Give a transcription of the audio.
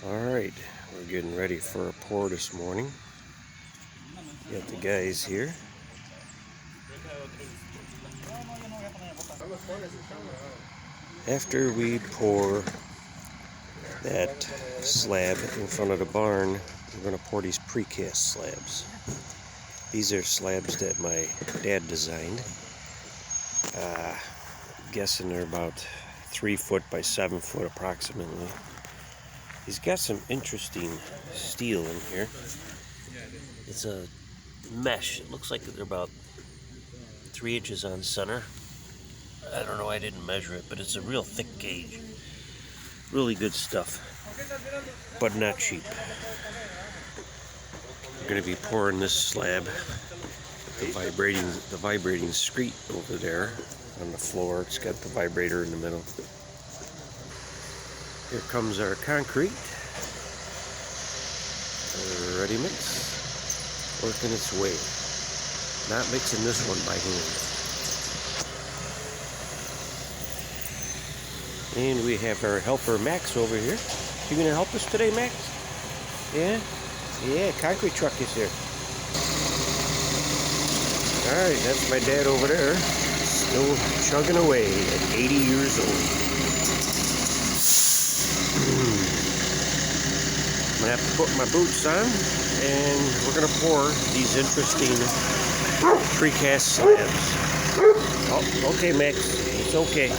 Alright, we're getting ready for a pour this morning. Got the guys here. After we pour that slab in front of the barn, we're going to pour these precast slabs. These are slabs that my dad designed. Guessing they're about 3 foot by 7 foot approximately. He's got some interesting steel in here. It's a mesh. It looks like they're about 3 inches on center. I don't know, I didn't measure it, but it's a real thick gauge. Really good stuff, but not cheap. We're going to be pouring this slab, the vibrating screed over there on the floor. It's got the vibrator in the middle. Here comes our concrete. Ready mix, working its way. Not mixing this one by hand. And we have our helper Max over here. You gonna help us today, Max? Yeah? Yeah, concrete truck is here. Alright, that's my dad over there. Still chugging away at 80 years old. I'm gonna have to put my boots on, and we're gonna pour these interesting precast slabs. Oh, okay, Max. It's okay.